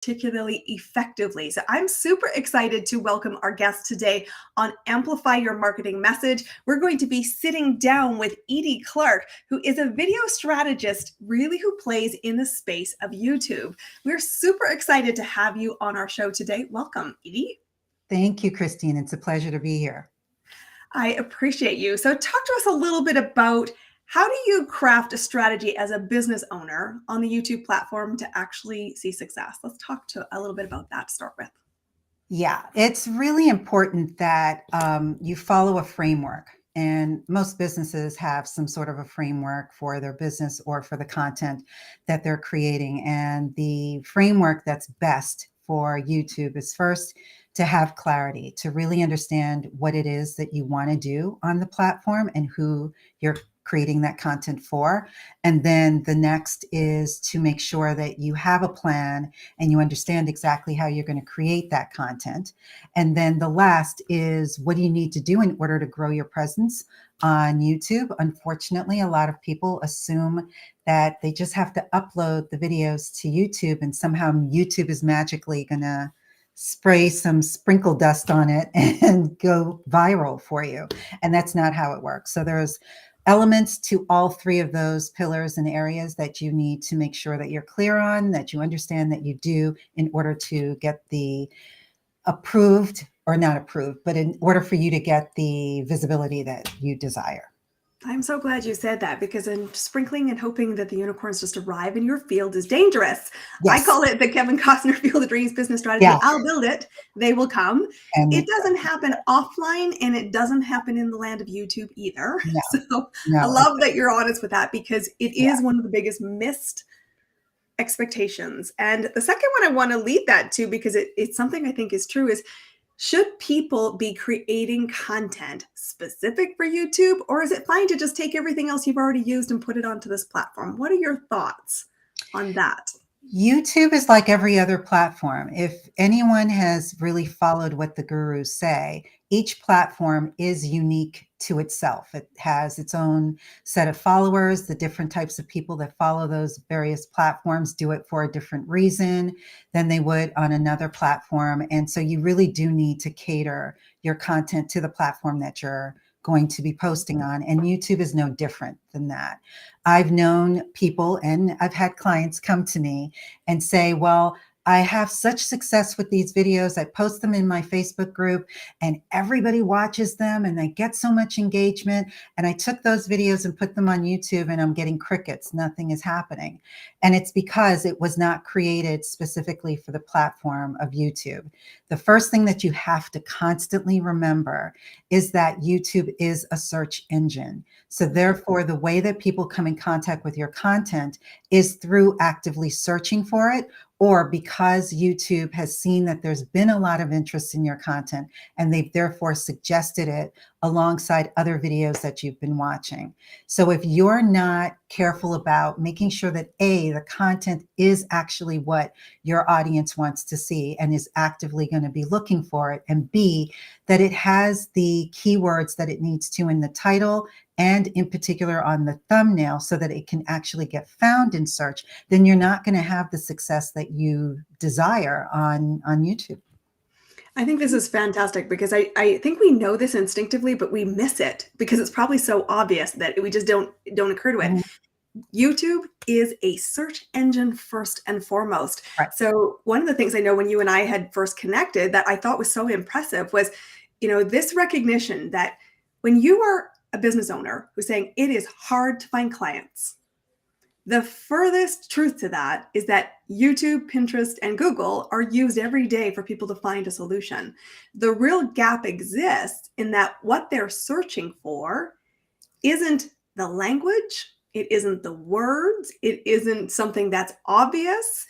particularly effectively. So I'm super excited to welcome our guest today on Amplify Your Marketing Message. We're going to be sitting down with Edie Clarke, who is a video strategist, really who plays in the space of YouTube. We're super excited to have you on our show today. Welcome, Edie. Thank you, Christine. It's a pleasure to be here. I appreciate you. So talk to us a little bit about how do you craft a strategy as a business owner on the YouTube platform to actually see success? Let's talk a little bit about that to start with. Yeah, it's really important that you follow a framework. And most businesses have some sort of a framework for their business or for the content that they're creating. And the framework that's best for YouTube is first to have clarity, to really understand what it is that you want to do on the platform and who you're creating that content for. And then the next is to make sure that you have a plan and you understand exactly how you're going to create that content. And then the last is, what do you need to do in order to grow your presence on YouTube? Unfortunately, a lot of people assume that they just have to upload the videos to YouTube and somehow YouTube is magically going to spray some sprinkle dust on it and go viral for you. And that's not how it works. So there's elements to all three of those pillars and areas that you need to make sure that you're clear on, that you understand that you do in order to get the approved or not approved, but in order for you to get the visibility that you desire. I'm so glad you said that, because sprinkling and hoping that the unicorns just arrive in your field is dangerous. Yes. I call it the Kevin Costner Field of Dreams business strategy. Yeah. I'll build it. They will come. And it doesn't happen offline, and it doesn't happen in the land of YouTube either. No, I love that you're honest with that, because it is one of the biggest missed expectations. And the second one I want to lead that to, because it's something I think is true, is should people be creating content specific for YouTube, or is it fine to just take everything else you've already used and put it onto this platform? What are your thoughts on that? YouTube is like every other platform. If anyone has really followed what the gurus say, each platform is unique to itself. It has its own set of followers. The different types of people that follow those various platforms do it for a different reason than they would on another platform. And so you really do need to cater your content to the platform that you're going to be posting on. And YouTube is no different than that. I've known people and I've had clients come to me and say, well, I have such success with these videos. I post them in my Facebook group and everybody watches them and they get so much engagement. And I took those videos and put them on YouTube and I'm getting crickets. Nothing is happening. And it's because it was not created specifically for the platform of YouTube. The first thing that you have to constantly remember is that YouTube is a search engine. So therefore, the way that people come in contact with your content is through actively searching for it, or because YouTube has seen that there's been a lot of interest in your content and they've therefore suggested it alongside other videos that you've been watching. So if you're not careful about making sure that A, the content is actually what your audience wants to see and is actively going to be looking for it, and B, that it has the keywords that it needs to in the title and in particular on the thumbnail so that it can actually get found in search, then you're not going to have the success that you desire on YouTube. I think this is fantastic, because I think we know this instinctively, but we miss it because it's probably so obvious that we just don't occur to it. Mm-hmm. YouTube is a search engine first and foremost. Right. So one of the things I know when you and I had first connected that I thought was so impressive was, this recognition that when you are a business owner who's saying it is hard to find clients, the furthest truth to that is that YouTube, Pinterest, and Google are used every day for people to find a solution. The real gap exists in that what they're searching for isn't the language, it isn't the words, it isn't something that's obvious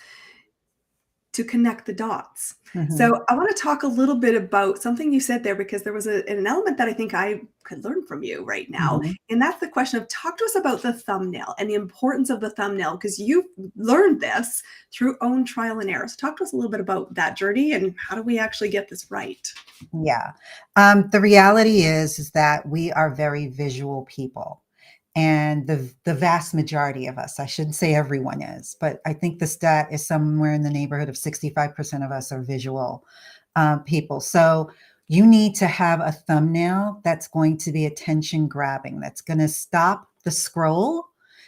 to connect the dots. Mm-hmm. So I want to talk a little bit about something you said there, because there was an element that I think I could learn from you right now. Mm-hmm. And that's the question of, talk to us about the thumbnail and the importance of the thumbnail, because you've learned this through own trial and error. So talk to us a little bit about that journey and how do we actually get this right? Yeah. The reality is that we are very visual people. And the vast majority of us, I shouldn't say everyone is, but I think the stat is somewhere in the neighborhood of 65% of us are visual people. So you need to have a thumbnail that's going to be attention grabbing, that's going to stop the scroll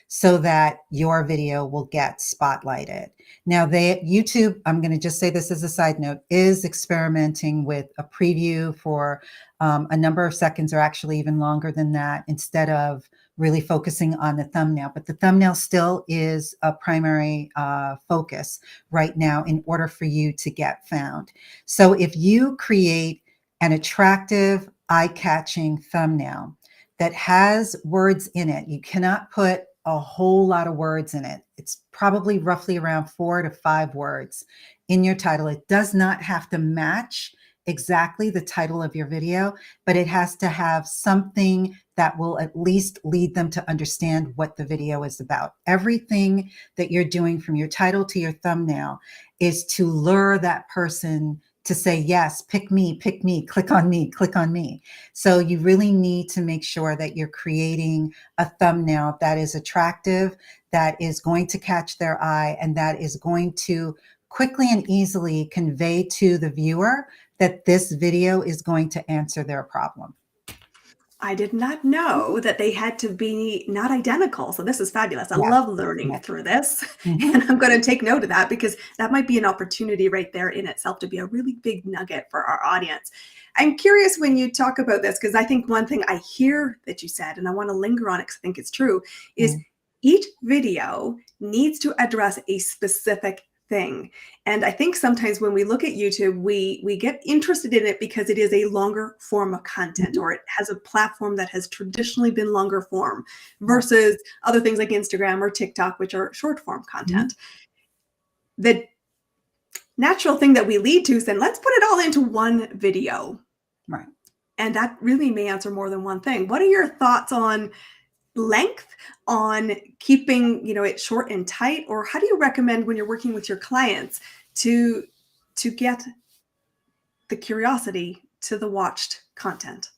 so that your video will get spotlighted. Now, YouTube, I'm going to just say this as a side note, is experimenting with a preview for a number of seconds, or actually even longer than that, instead of really focusing on the thumbnail. But the thumbnail still is a primary focus right now in order for you to get found. So if you create an attractive, eye-catching thumbnail that has words in it, you cannot put a whole lot of words in it. It's probably roughly around 4 to 5 words in your title. It does not have to match exactly the title of your video, but it has to have something that will at least lead them to understand what the video is about. Everything that you're doing from your title to your thumbnail is to lure that person to say, yes, pick me, click on me, click on me. So you really need to make sure that you're creating a thumbnail that is attractive, that is going to catch their eye, and that is going to quickly and easily convey to the viewer that this video is going to answer their problem. I did not know that they had to be not identical. So this is fabulous. I Yes. love learning Yes. through this. Mhm. And I'm going to take note of that, because that might be an opportunity right there in itself to be a really big nugget for our audience. I'm curious when you talk about this, because I think one thing I hear that you said, and I want to linger on it because I think it's true, is each video needs to address a specific thing. And I think sometimes when we look at YouTube, we get interested in it because it is a longer form of content, or it has a platform that has traditionally been longer form versus other things like Instagram or TikTok, which are short form content. The natural thing that we lead to is then let's put it all into one video. Right. And that really may answer more than one thing. What are your thoughts on length, on keeping it short and tight, or how do you recommend when you're working with your clients to get the curiosity to the watched content?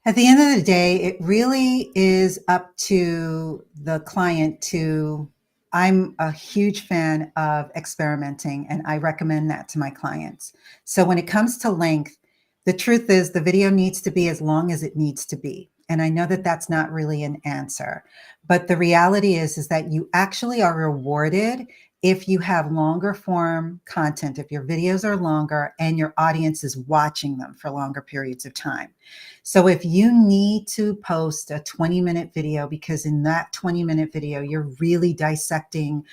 At the end of the day, it really is up to the client to, I'm a huge fan of experimenting, and I recommend that to my clients. So when it comes to length, the truth is the video needs to be as long as it needs to be. And I know that that's not really an answer, but the reality is that you actually are rewarded if you have longer form content, if your videos are longer and your audience is watching them for longer periods of time. So if you need to post a 20-minute video, because in that 20-minute video, you're really dissecting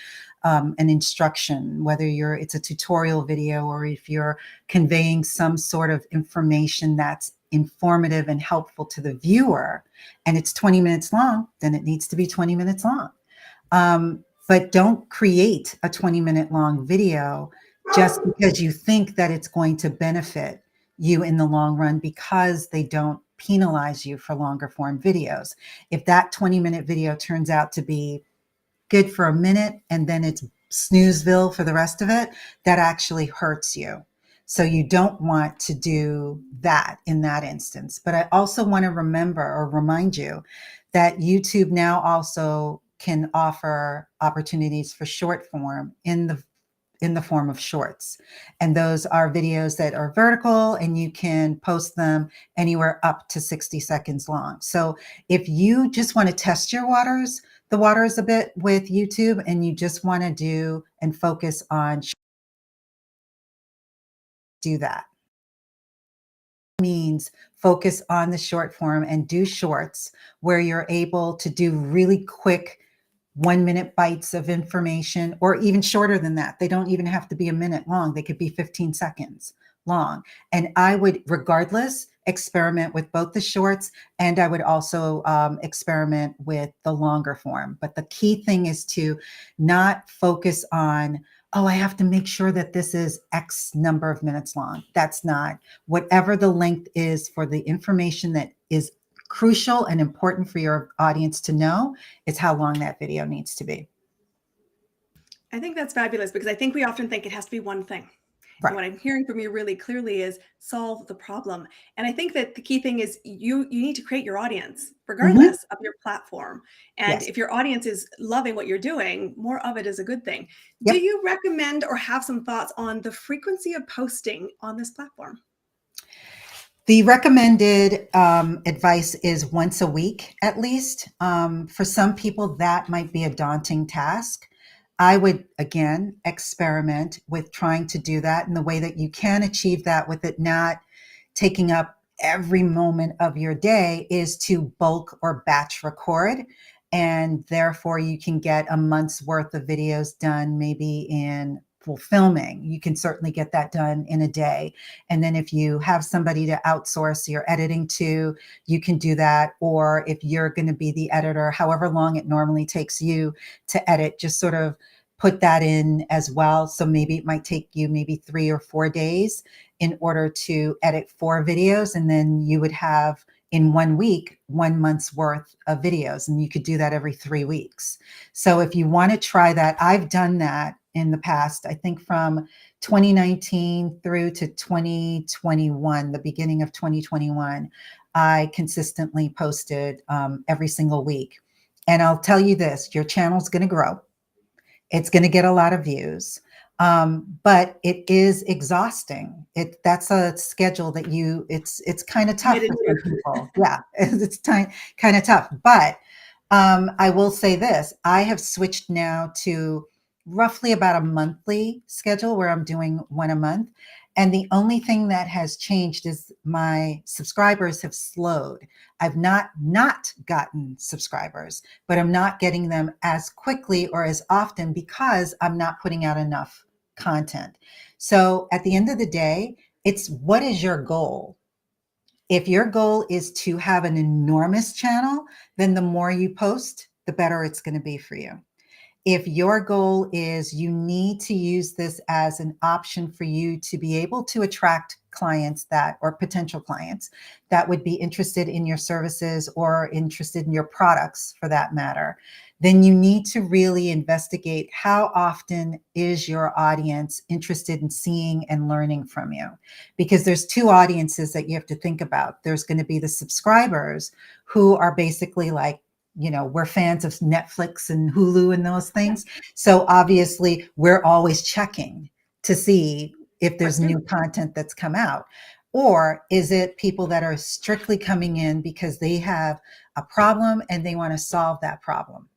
an instruction, whether it's a tutorial video or if you're conveying some sort of information that's informative and helpful to the viewer, and it's 20 minutes long, then it needs to be 20 minutes long. But don't create a 20-minute long video just because you think that it's going to benefit you in the long run, because they don't penalize you for longer form videos. If that 20-minute video turns out to be good for a minute and then it's snoozeville for the rest of it, that actually hurts you. So you don't want to do that in that instance. But I also want to remind you that YouTube now also can offer opportunities for short form in the form of shorts. And those are videos that are vertical, and you can post them anywhere up to 60 seconds long. So if you just want to test the waters a bit with YouTube, and you just want to do and focus on, do that. Means focus on the short form and do shorts where you're able to do really quick 1-minute bites of information, or even shorter than that. They don't even have to be a minute long. They could be 15 seconds long. And I would, regardless, experiment with both the shorts, and I would also experiment with the longer form. But the key thing is to not focus on, oh, I have to make sure that this is X number of minutes long. That's not. Whatever the length is for the information that is crucial and important for your audience to know, is how long that video needs to be. I think that's fabulous, because I think we often think it has to be one thing. And what I'm hearing from you really clearly is solve the problem. And I think that the key thing is you need to create your audience Mhm. regardless of your platform. And Yes. if your audience is loving what you're doing, more of it is a good thing. Do Yep. you recommend or have some thoughts on the frequency of posting on this platform? The recommended advice is once a week at least. For some people, that might be a daunting task. I would, again, experiment with trying to do that in the way that you can achieve that with it not taking up every moment of your day is to bulk or batch record. And therefore, you can get a month's worth of videos done maybe in full filming. You can certainly get that done in a day. And then if you have somebody to outsource your editing to, you can do that. Or if you're going to be the editor, however long it normally takes you to edit, just sort of put that in as well. So maybe it might take you maybe 3 or 4 days in order to edit 4 videos. And then you would have in 1 week, 1 month's worth of videos. And you could do that every 3 weeks. So if you want to try that, I've done that in the past, I think from 2019 through to 2021, the beginning of 2021, I consistently posted every single week. And I'll tell you this, your channel's going to grow. It's going to get a lot of views. But it is exhausting. That's a schedule that it's kind of tough Committed for to. some people. Yeah, it's kind of tough. But I will say this, I have switched now to roughly about a monthly schedule where I'm doing one a month. And the only thing that has changed is my subscribers have slowed. I've not gotten subscribers, but I'm not getting them as quickly or as often because I'm not putting out enough content. So at the end of the day, it's what is your goal? If your goal is to have an enormous channel, then the more you post, the better it's going to be for you. If your goal is you need to use this as an option for you to be able to attract clients that, or potential clients that would be interested in your services or interested in your products for that matter, then you need to really investigate how often is your audience interested in seeing and learning from you. Because there's two audiences that you have to think about. There's going to be the subscribers who are basically like, we're fans of Netflix and Hulu and those things. So obviously we're always checking to see if there's What's new? new content that's come out. Or is it people that are strictly coming in because they have a problem and they want to solve that problem?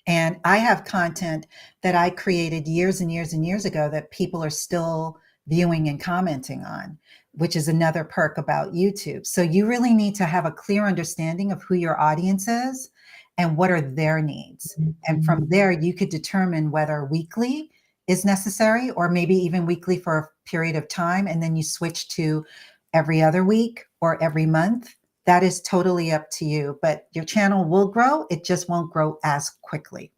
And I have content that I created years and years and years ago that people are still viewing and commenting on, which is another perk about YouTube. So you really need to have a clear understanding of who your audience is and what are their needs. And from there, you could determine whether weekly is necessary or maybe even weekly for a period of time. And then you switch to every other week or every month. That is totally up to you, but your channel will grow. It just won't grow as quickly.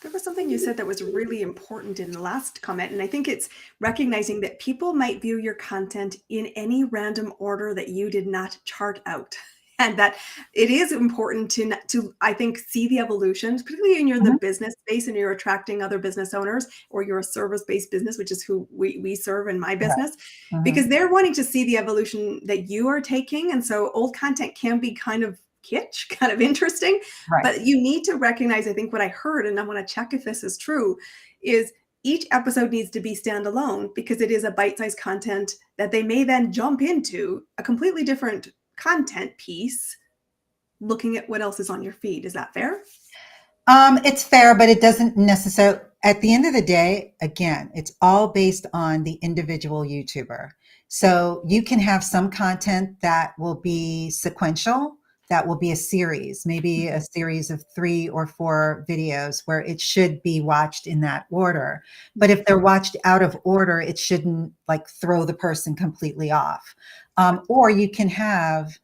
There was something you said that was really important in the last comment, and I think it's recognizing that people might view your content in any random order that you did not chart out. And that it is important to I think see the evolution, particularly when you're in the Mhm, business space and you're attracting other business owners, or you're a service-based business, which is who we serve in my right, business, mhm, because they're wanting to see the evolution that you are taking. And so old content can be kind of kitsch, kind of interesting, right. but you need to recognize, I think what I heard, and I want to check if this is true, is each episode needs to be standalone because it is a bite-sized content that they may then jump into a completely different content piece looking at what else is on your feed. Is that fair? It's fair, but it doesn't necessarily, at the end of the day, again, it's all based on the individual YouTuber. So you can have some content that will be sequential, that will be a series, maybe a series of 3 or 4 videos where it should be watched in that order. But if they're watched out of order, it shouldn't like throw the person completely off. Or you can have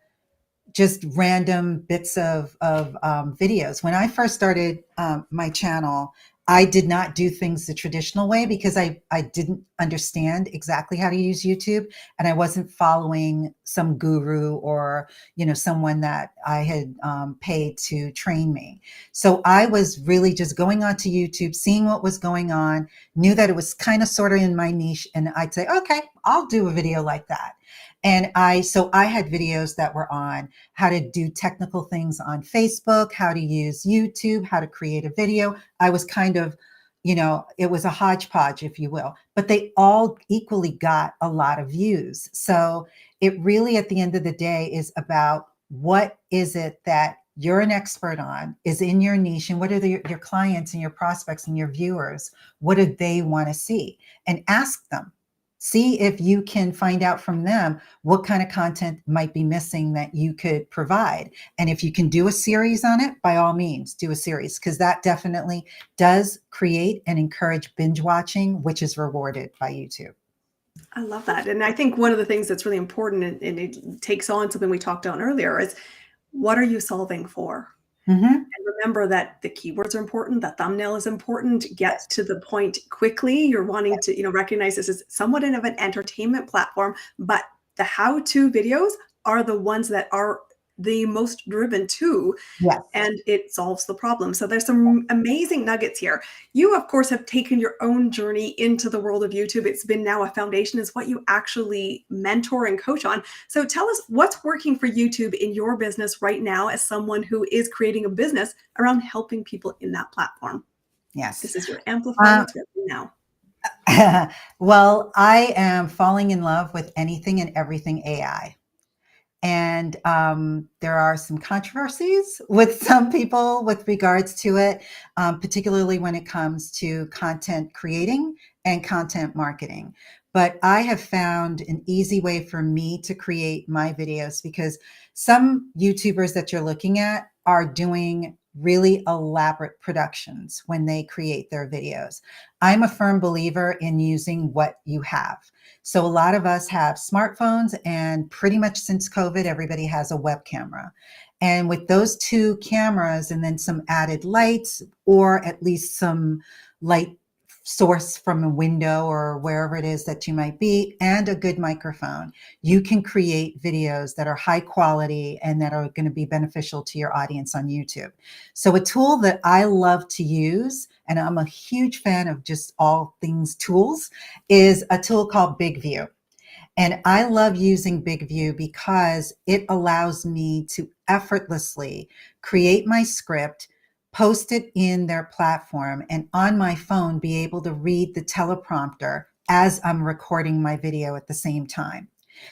just random bits of videos. When I first started my channel, I did not do things the traditional way because I didn't understand exactly how to use YouTube, and I wasn't following some guru or, someone that I had paid to train me. So I was really just going onto YouTube, seeing what was going on, knew that it was kind of sort of in my niche, and I'd say, okay, I'll do a video like that. And I had videos that were on how to do technical things on Facebook, how to use YouTube, how to create a video. I was kind of, it was a hodgepodge, if you will, but they all equally got a lot of views. So it really, at the end of the day, is about what is it that you're an expert on, is in your niche, and what are your clients and your prospects and your viewers, what do they want to see? And ask them. See if you can find out from them what kind of content might be missing that you could provide. And if you can do a series on it, by all means, do a series, because that definitely does create and encourage binge watching, which is rewarded by YouTube. I love that. And I think one of the things that's really important, and it takes on something we talked on earlier, is what are you solving for? Mm-hmm. And remember that the keywords are important, the thumbnail is important, get to the point quickly. You're wanting to, recognize this as somewhat of an entertainment platform, but the how-to videos are the ones that are the most driven too. Yes. And it solves the problem. So there's some amazing nuggets here. You, of course, have taken your own journey into the world of YouTube. It's been now a foundation, is what you actually mentor and coach on. So tell us what's working for YouTube in your business right now as someone who is creating a business around helping people in that platform. Yes. This is your Amplify. What's working now? Well, I am falling in love with anything and everything AI. And there are some controversies with some people with regards to it, particularly when it comes to content creating and content marketing. But I have found an easy way for me to create my videos, because some YouTubers that you're looking at are doing really elaborate productions when they create their videos. I'm a firm believer in using what you have. So a lot of us have smartphones, and pretty much since COVID, everybody has a web camera. And with those two cameras and then some added lights, or at least some light source from a window or wherever it is that you might be, and a good microphone, you can create videos that are high quality and that are going to be beneficial to your audience on YouTube. So a tool that I love to use, and I'm a huge fan of just all things tools, is a tool called Big View. And I love using Big View because it allows me to effortlessly create my script, post it in their platform, and on my phone be able to read the teleprompter as I'm recording my video at the same time.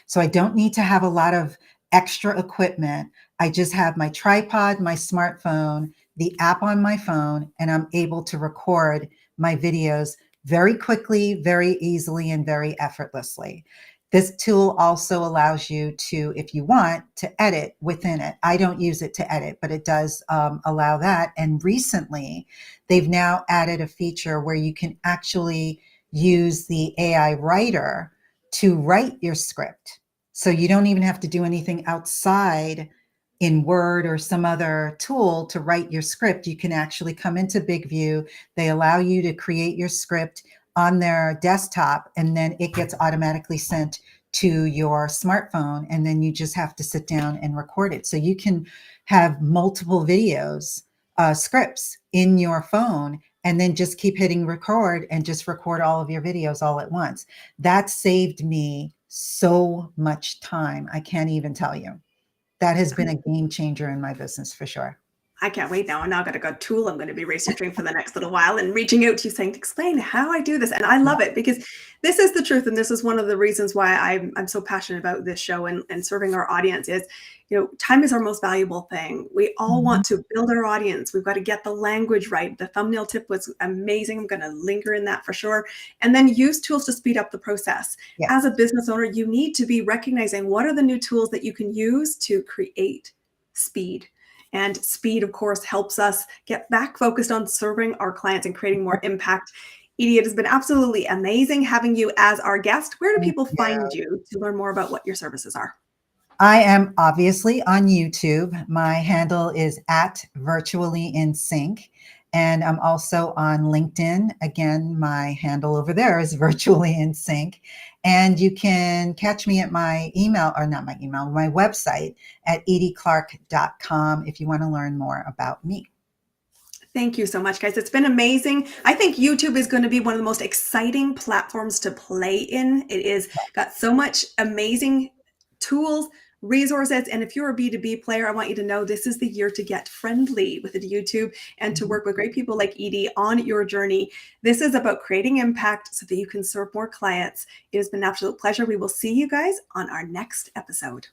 So I don't need to have a lot of extra equipment. I just have my tripod, my smartphone, the app on my phone, and I'm able to record my videos very quickly, very easily, and very effortlessly. This tool also allows you to, if you want, to edit within it. I don't use it to edit, but it does allow that. And recently, they've now added a feature where you can actually use the AI writer to write your script. So you don't even have to do anything outside in Word or some other tool to write your script. You can actually come into Big View. They allow you to create your script on their desktop, and then it gets automatically sent to your smartphone, and then you just have to sit down and record it. So you can have multiple videos, scripts in your phone, and then just keep hitting record and just record all of your videos all at once. That saved me so much time. I can't even tell you. That has been a game changer in my business for sure. I can't wait now. And now I've got a good tool I'm going to be researching for the next little while and reaching out to you saying, explain how I do this. And I love it, because this is the truth. And this is one of the reasons why I'm so passionate about this show and serving our audience is, time is our most valuable thing. We all want to build our audience. We've got to get the language right. The thumbnail tip was amazing. I'm going to linger in that for sure. And then use tools to speed up the process. Yes. As a business owner, you need to be recognizing what are the new tools that you can use to create speed. And speed, of course, helps us get back focused on serving our clients and creating more impact. Edie, it has been absolutely amazing having you as our guest. Where do people find you to learn more about what your services are? I am obviously on YouTube. My handle is @virtually in sync. And I'm also on LinkedIn. Again, my handle over there is Virtually in Sync. And you can catch me at my email, or not my email, my website at edieclarke.com if you want to learn more about me. Thank you so much, guys. It's been amazing. I think YouTube is going to be one of the most exciting platforms to play in. It is got so much amazing tools, resources. And if you're a B2B player, I want you to know this is the year to get friendly with YouTube and to work with great people like Edie on your journey. This is about creating impact so that you can serve more clients. It has been an absolute pleasure. We will see you guys on our next episode.